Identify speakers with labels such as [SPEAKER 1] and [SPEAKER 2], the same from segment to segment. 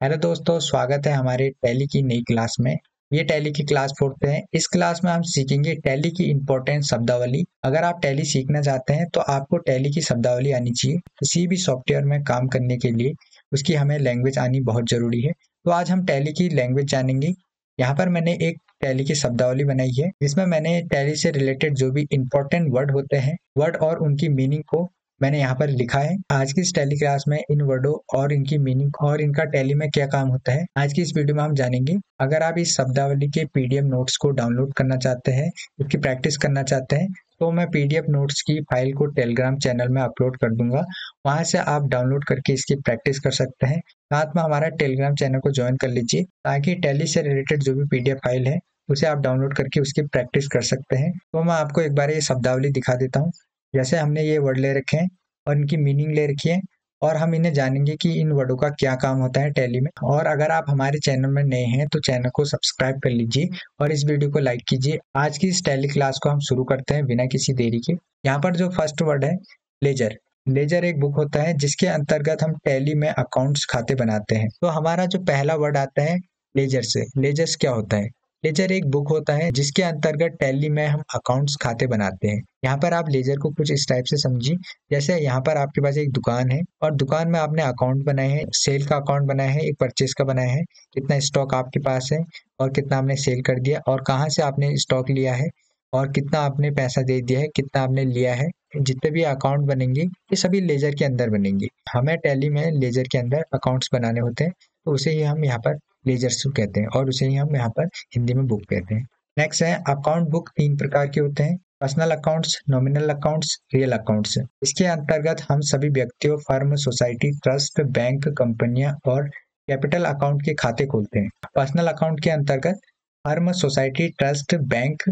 [SPEAKER 1] Hello दोस्तों, स्वागत है हमारे टैली की नई क्लास में। ये टैली की क्लास 4th है। इस क्लास में हम सीखेंगे टैली की इंपॉर्टेंट शब्दावली। अगर आप टैली सीखना चाहते हैं तो आपको टैली की शब्दावली आनी चाहिए। किसी भी सॉफ्टवेयर में काम करने के लिए उसकी हमें लैंग्वेज आनी बहुत जरूरी है। तो आज हम टैली की लैंग्वेज जानेंगे। यहाँ पर मैंने एक टैली की शब्दावली बनाई है जिसमें मैंने टैली से रिलेटेड जो भी इंपॉर्टेंट वर्ड होते हैं, वर्ड और उनकी मीनिंग को मैंने यहाँ पर लिखा है। आज की इस टैली क्लास में इन वर्डों और इनकी मीनिंग और इनका टैली में क्या काम होता है, आज की इस वीडियो में हम जानेंगे। अगर आप इस शब्दावली के पीडीएफ नोट्स को डाउनलोड करना चाहते हैं, इसकी प्रैक्टिस करना चाहते हैं, तो मैं पीडीएफ नोट्स की फाइल को टेलीग्राम चैनल में अपलोड कर दूंगा। वहां से आप डाउनलोड करके इसकी प्रैक्टिस कर सकते हैं। साथ में हमारा टेलीग्राम चैनल को ज्वाइन कर लीजिए ताकि टैली से रिलेटेड जो भी पीडीएफ फाइल है उसे आप डाउनलोड करके उसकी प्रैक्टिस कर सकते हैं। तो मैं आपको एक बार ये शब्दावली दिखा देता हूँ। जैसे हमने ये वर्ड ले रखे हैं और इनकी मीनिंग ले रखी है और हम इन्हें जानेंगे कि इन वर्डों का क्या काम होता है टैली में। और अगर आप हमारे चैनल में नए हैं तो चैनल को सब्सक्राइब कर लीजिए और इस वीडियो को लाइक कीजिए। आज की इस टैली क्लास को हम शुरू करते हैं बिना किसी देरी के। यहाँ पर जो फर्स्ट वर्ड है लेजर। लेजर एक बुक होता है जिसके अंतर्गत हम टैली में अकाउंट्स खाते बनाते हैं। तो हमारा जो पहला वर्ड आता है लेजर से, लेजर्स क्या होता है? लेजर एक बुक होता है जिसके अंतर्गत टैली में हम अकाउंट्स खाते बनाते हैं। यहाँ पर आप लेजर को कुछ इस टाइप से समझिए। जैसे यहाँ पर आपके पास एक दुकान है और दुकान में आपने अकाउंट बनाए हैं, सेल का अकाउंट बनाया है, एक परचेज का बनाया है, कितना स्टॉक आपके पास है और कितना आपने सेल कर दिया और कहाँ से आपने स्टॉक लिया है और कितना आपने पैसा दे दिया है, कितना आपने लिया है। जितने भी अकाउंट बनेंगे ये सभी लेजर के अंदर बनेंगे। हमें टैली में लेजर के अंदर अकाउंट्स बनाने होते हैं, तो उसे ही हम यहाँ पर लेजर्स कहते हैं और उसे ही हम यहाँ पर हिंदी में बुक कहते हैं। नेक्स्ट है अकाउंट बुक। 3 प्रकार के होते हैं, personal accounts, nominal accounts, real accounts. इसके अंतर्गत हम सभी व्यक्तियों, फर्म, सोसाइटी, ट्रस्ट, बैंक, कंपनियां और कैपिटल अकाउंट के खाते खोलते हैं। पर्सनल अकाउंट के अंतर्गत फर्म, सोसाइटी, ट्रस्ट, बैंक,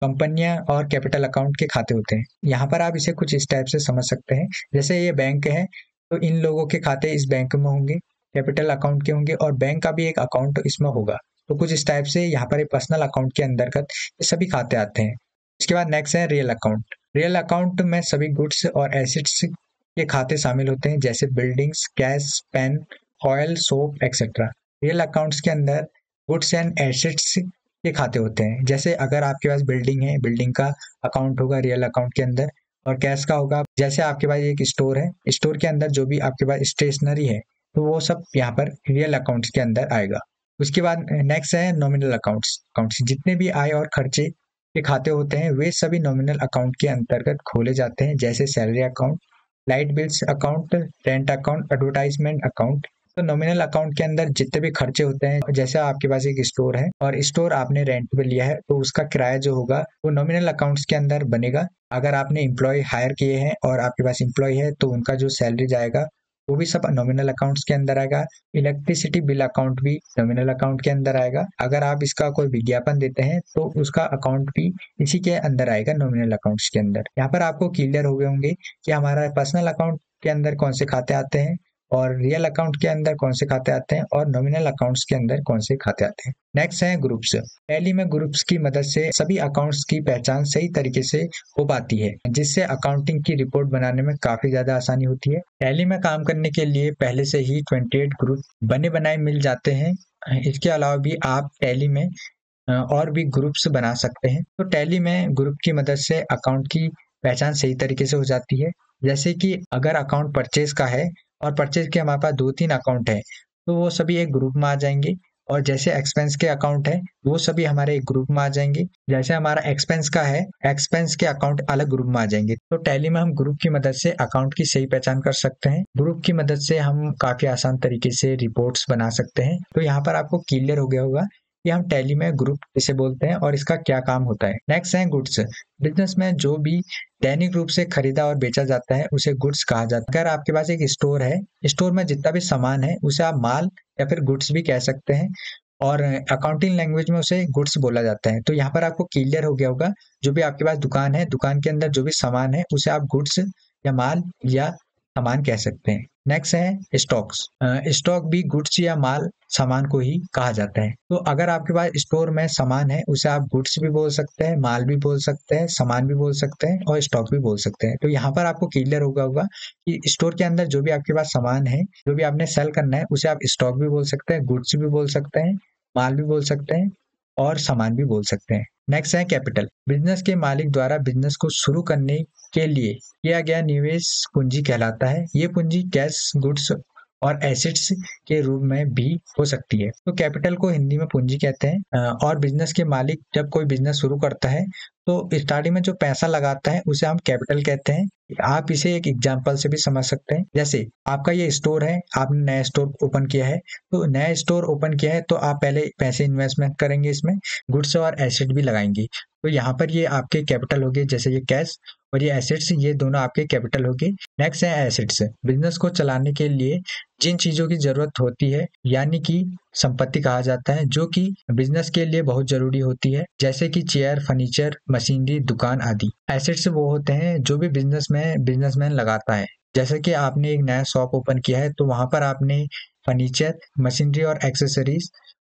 [SPEAKER 1] कंपनियां और कैपिटल अकाउंट के खाते होते हैं। यहाँ पर आप इसे कुछ इस टाइप से समझ सकते हैं। जैसे ये बैंक है तो इन लोगों के खाते इस बैंक में होंगे, कैपिटल अकाउंट के होंगे और बैंक का भी एक अकाउंट इसमें होगा। तो कुछ इस टाइप से यहाँ पर एक पर्सनल अकाउंट के अंतर्गत ये सभी खाते आते हैं। इसके बाद नेक्स्ट है रियल अकाउंट। रियल अकाउंट में सभी गुड्स और एसेट्स के खाते शामिल होते हैं, जैसे buildings, cash, pen, oil, soap etcetera. Real accounts के अंदर गुड्स एंड एसेट्स के खाते होते हैं। जैसे अगर आपके पास बिल्डिंग है, बिल्डिंग का अकाउंट होगा रियल अकाउंट के अंदर और कैश का होगा। जैसे आपके पास एक स्टोर है, स्टोर के अंदर जो भी आपके पास स्टेशनरी है तो वो सब यहाँ पर रियल अकाउंट्स के अंदर आएगा। उसके बाद नेक्स्ट है नॉमिनल अकाउंट्स। अकाउंट्स जितने भी आय और खर्चे के खाते होते हैं वे सभी नॉमिनल अकाउंट के अंतर्गत खोले जाते हैं, जैसे salary account, light bills account, rent account, advertisement account. तो नॉमिनल अकाउंट के अंदर जितने भी खर्चे होते हैं, जैसे आपके पास एक स्टोर है और स्टोर आपने रेंट पे लिया है तो उसका किराया जो होगा वो नॉमिनल अकाउंट्स के अंदर बनेगा। अगर आपने एम्प्लॉय हायर किए हैं और आपके पास एम्प्लॉय है तो उनका जो सैलरी जाएगा वो भी सब नॉमिनल अकाउंट्स के अंदर आएगा। इलेक्ट्रिसिटी बिल अकाउंट भी नॉमिनल अकाउंट के अंदर आएगा। अगर आप इसका कोई विज्ञापन देते हैं तो उसका अकाउंट भी इसी के अंदर आएगा, नॉमिनल अकाउंट्स के अंदर। यहाँ पर आपको क्लियर हो गए होंगे कि हमारा पर्सनल अकाउंट के अंदर कौन से खाते आते हैं और रियल अकाउंट के अंदर कौन से खाते आते हैं और नॉमिनल अकाउंट्स के अंदर कौन से खाते आते हैं। नेक्स्ट है ग्रुप्स। टैली में ग्रुप्स की मदद से सभी अकाउंट्स की पहचान सही तरीके से हो पाती है, जिससे अकाउंटिंग की रिपोर्ट बनाने में काफी ज्यादा आसानी होती है। टैली में काम करने के लिए पहले से ही 28 ग्रुप बने बनाए मिल जाते हैं। इसके अलावा भी आप टैली में और भी ग्रुप्स बना सकते हैं। तो टैली में ग्रुप की मदद से अकाउंट की पहचान सही तरीके से हो जाती है। जैसे कि अगर अकाउंट परचेज का है और परचेज के हमारे पास 2-3 अकाउंट है तो वो सभी एक ग्रुप में आ जाएंगे। और जैसे एक्सपेंस के अकाउंट है वो सभी हमारे एक ग्रुप में आ जाएंगे। जैसे हमारा एक्सपेंस का है, एक्सपेंस के अकाउंट अलग ग्रुप में आ जाएंगे। तो टैली में हम ग्रुप की मदद से अकाउंट की सही पहचान कर सकते हैं। ग्रुप की मदद से हम काफी आसान तरीके से रिपोर्ट्स बना सकते हैं। तो यहाँ पर आपको क्लियर हो गया होगा कि हम टैली में ग्रुप इसे बोलते हैं और इसका क्या काम होता है। नेक्स्ट है गुड्स। बिजनेस में जो भी दैनिक रूप से खरीदा और बेचा जाता है उसे गुड्स कहा जाता है। अगर आपके पास एक स्टोर है, स्टोर में जितना भी सामान है उसे आप माल या फिर गुड्स भी कह सकते हैं और अकाउंटिंग लैंग्वेज में उसे गुड्स बोला जाता है। तो यहाँ पर आपको क्लियर हो गया होगा, जो भी आपके पास दुकान है, दुकान के अंदर जो भी सामान है उसे आप गुड्स या माल या सामान कह सकते हैं। नेक्स्ट है स्टॉक्स। स्टॉक भी गुड्स या माल सामान को ही कहा जाता है। तो अगर आपके पास स्टोर में सामान है, उसे आप गुड्स भी बोल सकते हैं, माल भी बोल सकते हैं, सामान भी बोल सकते हैं और स्टॉक भी बोल सकते हैं। तो यहाँ पर आपको क्लियर होगा कि स्टोर के अंदर जो भी आपके पास सामान है, जो भी आपने सेल करना है, उसे आप स्टॉक भी बोल सकते हैं, गुड्स भी बोल सकते हैं, माल भी बोल सकते हैं और सामान भी बोल सकते हैं। नेक्स्ट है कैपिटल। बिजनेस के मालिक द्वारा बिजनेस को शुरू करने के लिए किया गया निवेश पूंजी कहलाता है। ये पूंजी कैश, गुड्स और एसेट्स के रूप में भी हो सकती है। तो कैपिटल को हिंदी में पूंजी कहते हैं। और बिजनेस के मालिक जब कोई बिजनेस शुरू करता है तो स्टार्टिंग में जो पैसा लगाता है उसे हम कैपिटल कहते हैं। आप इसे एक एग्जांपल से भी समझ सकते हैं। जैसे आपका ये स्टोर है, आपने नया स्टोर ओपन किया है, तो नया स्टोर ओपन किया है तो आप पहले पैसे इन्वेस्टमेंट करेंगे, इसमें गुड्स और एसेट भी लगाएंगे। तो यहाँ पर ये आपके कैपिटल हो गए, जैसे ये कैश और ये एसेट्स, ये दोनों आपके कैपिटल हो गए। नेक्स्ट है एसेट्स। बिजनेस को चलाने के लिए जिन चीजों की जरूरत होती है, यानी कि संपत्ति कहा जाता है, जो कि बिजनेस के लिए बहुत जरूरी होती है, जैसे कि चेयर, फर्नीचर, मशीनरी, दुकान आदि। एसेट्स वो होते हैं जो भी बिजनेसमैन लगाता है। जैसे कि आपने एक नया शॉप ओपन किया है तो वहां पर आपने फर्नीचर, मशीनरी और एक्सेसरीज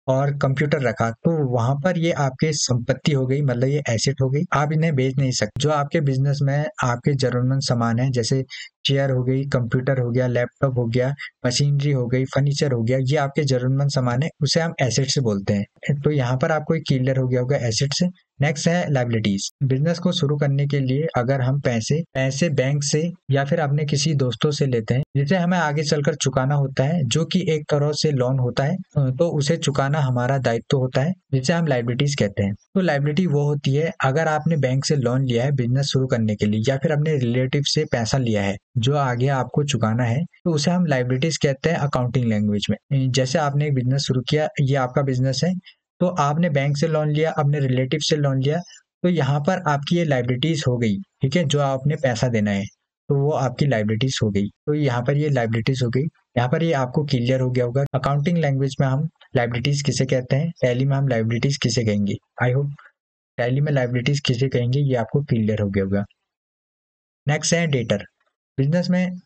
[SPEAKER 1] और कंप्यूटर रखा, तो वहां पर ये आपके संपत्ति हो गई, मतलब ये एसेट हो गई। आप इन्हें बेच नहीं सकते। जो आपके बिजनेस में आपके जरूरतमंद सामान है, जैसे चेयर हो गई, कंप्यूटर हो गया, लैपटॉप हो गया, मशीनरी हो गई, फर्नीचर हो गया, ये आपके जरूरतमंद सामान है, उसे हम एसेट से बोलते हैं। तो यहाँ पर आपको क्लियर हो गया होगा एसेट से। नेक्स्ट है लायबिलिटीज। बिजनेस को शुरू करने के लिए अगर हम पैसे बैंक से या फिर अपने किसी दोस्तों से लेते हैं, जिसे हमें आगे चलकर चुकाना होता है, जो कि एक तरह से लोन होता है, तो उसे चुकाना हमारा दायित्व होता है, जिसे हम लायबिलिटीज कहते हैं। तो लायबिलिटी वो होती है, अगर आपने बैंक से लोन लिया है बिजनेस शुरू करने के लिए, या फिर अपने रिलेटिव से पैसा लिया है जो आगे आपको चुकाना है, तो उसे हम लायबिलिटीज कहते हैं अकाउंटिंग लैंग्वेज में। जैसे आपने एक बिजनेस शुरू किया, ये आपका बिजनेस है, तो आपने बैंक से लोन लिया, अपने रिलेटिव से लोन लिया, तो यहाँ पर आपकी ये लायबिलिटीज हो गई, ठीक है, जो आपने पैसा देना है, तो वो आपकी लायबिलिटीज हो गई। तो यहाँ पर ये लायबिलिटीज हो गई। यहाँ पर ये आपको क्लियर हो गया होगा अकाउंटिंग लैंग्वेज में हम लायबिलिटीज किसे कहते हैं, टैली में हम लायबिलिटीज किसे कहेंगे। आई होप टैली में लायबिलिटीज किसे कहेंगे ये आपको क्लियर हो गया होगा। नेक्स्ट है डेटर। बिजनेस में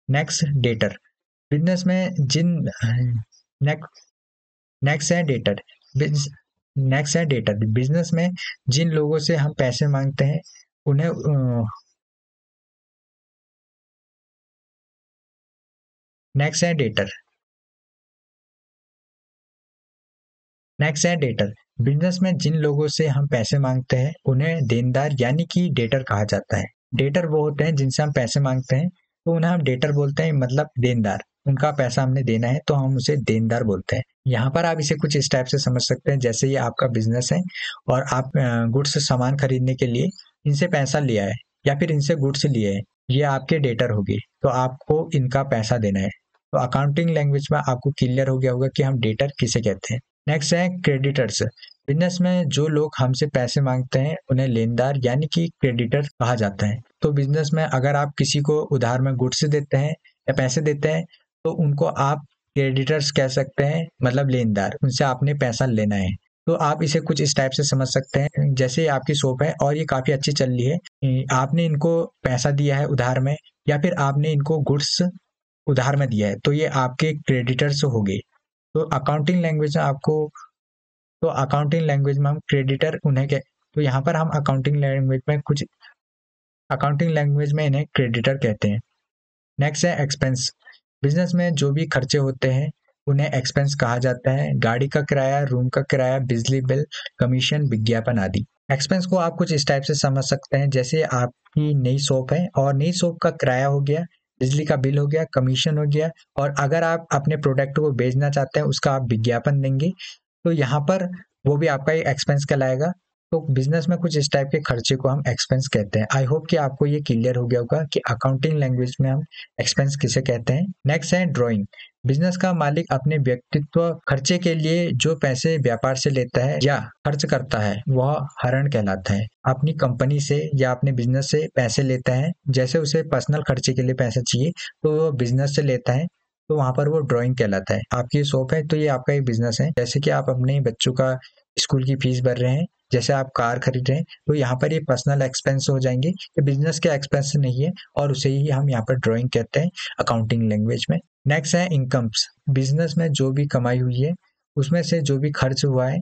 [SPEAKER 1] नेक्स्ट डेटर। बिजनेस में जिन नेक्स्ट है डेटर। नेक्स्ट है डेटर। बिजनेस में जिन लोगों से हम पैसे मांगते हैं उन्हें नेक्स्ट है डेटर। नेक्स्ट है डेटर। बिजनेस में जिन लोगों से हम पैसे मांगते हैं उन्हें देनदार यानी कि डेटर कहा जाता है। डेटर वो होते हैं जिनसे हम पैसे मांगते हैं, तो उन्हें हम डेटर बोलते हैं, मतलब देनदार। उनका पैसा हमने देना है तो हम उसे देनदार बोलते हैं। यहाँ पर आप इसे कुछ इस टाइप से समझ सकते हैं, जैसे ये आपका बिजनेस है और आप गुड्स सामान खरीदने के लिए इनसे पैसा लिया है या फिर इनसे गुड्स लिए है, ये आपके डेटर हो गए, तो आपको इनका पैसा देना है। तो अकाउंटिंग लैंग्वेज में आपको क्लियर हो गया होगा कि हम डेटर किसे कहते हैं। नेक्स्ट है क्रेडिटर्स। बिजनेस में जो लोग हमसे पैसे मांगते हैं उन्हें लेनदार यानी कि क्रेडिटर कहा जाता है। तो बिजनेस में अगर आप किसी को उधार में गुड्स देते हैं या पैसे देते हैं तो उनको आप क्रेडिटर्स कह सकते हैं, मतलब लेनदार, उनसे आपने पैसा लेना है। तो आप इसे कुछ इस टाइप से समझ सकते हैं, जैसे आपकी शॉप है और ये काफी अच्छी चल रही है, आपने इनको पैसा दिया है उधार में या फिर आपने इनको गुड्स उधार में दिया है, तो ये आपके क्रेडिटर्स हो गए। तो अकाउंटिंग लैंग्वेज में आपको तो अकाउंटिंग लैंग्वेज में हम क्रेडिटर उन्हें कह तो यहाँ पर हम अकाउंटिंग लैंग्वेज में इन्हें क्रेडिटर कहते हैं। नेक्स्ट है एक्सपेंस। बिजनेस में जो भी खर्चे होते हैं उन्हें एक्सपेंस कहा जाता है। गाड़ी का किराया, रूम का किराया, बिजली बिल, कमीशन, विज्ञापन आदि। एक्सपेंस को आप कुछ इस टाइप से समझ सकते हैं, जैसे आपकी नई शॉप है और नई शॉप का किराया हो गया, बिजली का बिल हो गया, कमीशन हो गया, और अगर आप अपने प्रोडक्ट को बेचना चाहते हैं उसका आप विज्ञापन देंगे, तो यहाँ पर वो भी आपका एक एक्सपेंस कहलाएगा। तो बिजनेस में कुछ इस टाइप के खर्चे को हम एक्सपेंस कहते हैं। आई होप कि आपको ये क्लियर हो गया होगा कि अकाउंटिंग लैंग्वेज में हम एक्सपेंस किसे कहते हैं। नेक्स्ट है ड्राइंग। बिजनेस का मालिक अपने व्यक्तित्व खर्चे के लिए जो पैसे व्यापार से लेता है या खर्च करता है वह हरण कहलाता है। अपनी कंपनी से या अपने बिजनेस से पैसे लेता है, जैसे उसे पर्सनल खर्चे के लिए पैसे चाहिए तो वो बिजनेस से लेता है, तो वहां पर वो ड्राइंग कहलाता है। आपकी शॉप है तो ये आपका एक बिजनेस है, जैसे कि आप अपने बच्चों का स्कूल की फीस भर रहे हैं जैसे आप कार खरीद रहे हैं तो यहाँ पर ये पर्सनल एक्सपेंस हो जाएंगे, ये बिजनेस के एक्सपेंस नहीं है और उसे ही हम यहाँ पर ड्राइंग कहते हैं अकाउंटिंग लैंग्वेज में। नेक्स्ट है इनकम्स। बिजनेस में जो भी कमाई हुई है उसमें से जो भी खर्च हुआ है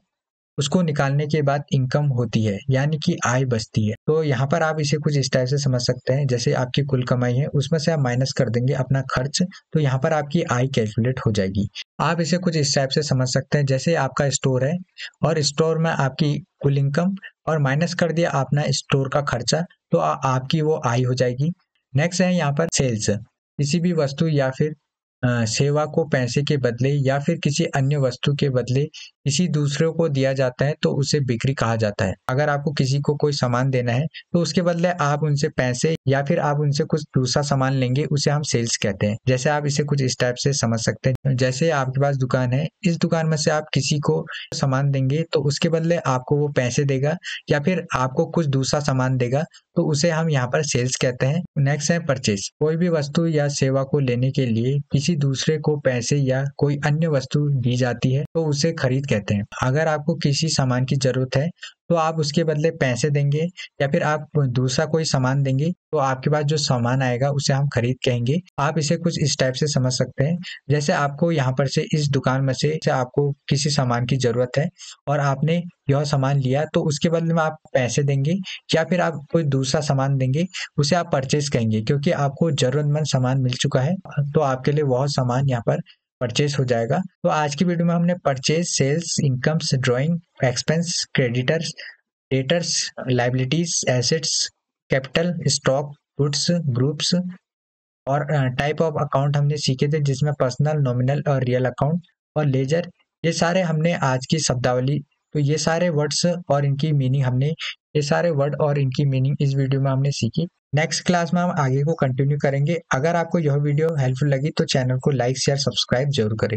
[SPEAKER 1] उसको निकालने के बाद इनकम होती है, यानी कि आय बचती है। तो यहाँ पर आप इसे कुछ इस टाइप से समझ सकते हैं, जैसे आपकी कुल कमाई है उसमें से आप माइनस कर देंगे अपना खर्च, तो यहाँ पर आपकी आय कैलकुलेट हो जाएगी। आप इसे कुछ इस टाइप से समझ सकते हैं, जैसे आपका स्टोर है और स्टोर में आपकी कुल इनकम और माइनस कर दिया अपना स्टोर का खर्चा, तो आपकी वो आय हो जाएगी। नेक्स्ट है यहाँ पर सेल्स। किसी भी वस्तु या फिर सेवा को पैसे के बदले या फिर किसी अन्य वस्तु के बदले किसी दूसरे को दिया जाता है तो उसे बिक्री कहा जाता है। अगर आपको किसी को कोई सामान देना है तो उसके बदले आप उनसे पैसे या फिर आप उनसे कुछ दूसरा सामान लेंगे, उसे हम सेल्स कहते हैं। जैसे आप इसे कुछ इस टाइप से समझ सकते हैं, जैसे आपके पास दुकान है, इस दुकान में से आप किसी को सामान देंगे तो उसके बदले आपको वो पैसे देगा या फिर आपको कुछ दूसरा सामान देगा, तो उसे हम यहाँ पर सेल्स कहते हैं। नेक्स्ट है परचेज। कोई भी वस्तु या सेवा को लेने के लिए किसी दूसरे को पैसे या कोई अन्य वस्तु दी जाती है तो उसे खरीद कहते हैं। अगर आपको किसी सामान की जरूरत है तो आप उसके बदले पैसे देंगे या फिर आप दूसरा कोई सामान देंगे, तो आपके पास जो सामान आएगा उसे हम खरीद कहेंगे। आप इसे कुछ इस टाइप से समझ सकते हैं, जैसे आपको यहाँ पर से इस दुकान में से आपको किसी सामान की जरूरत है और आपने यह सामान लिया तो उसके बदले में आप पैसे देंगे या फिर आप कोई दूसरा सामान देंगे, उसे आप परचेज कहेंगे, क्योंकि आपको जरूरतमंद सामान मिल चुका है तो आपके लिए वह सामान यहाँ पर परचेज हो जाएगा। तो आज की वीडियो में हमने purchase, sales, incomes, drawing, expense, creditors, debtors, liabilities, assets, capital, stock, goods, groups और टाइप ऑफ अकाउंट हमने सीखे थे, जिसमें पर्सनल, नॉमिनल और रियल अकाउंट और लेजर, ये सारे हमने आज की शब्दावली, तो ये सारे वर्ड्स और इनकी मीनिंग हमने ये सारे वर्ड और इनकी मीनिंग इस वीडियो में हमने सीखी। नेक्स्ट क्लास में हम आगे को कंटिन्यू करेंगे। अगर आपको यह वीडियो हेल्पफुल लगी तो चैनल को लाइक शेयर सब्सक्राइब जरूर करें।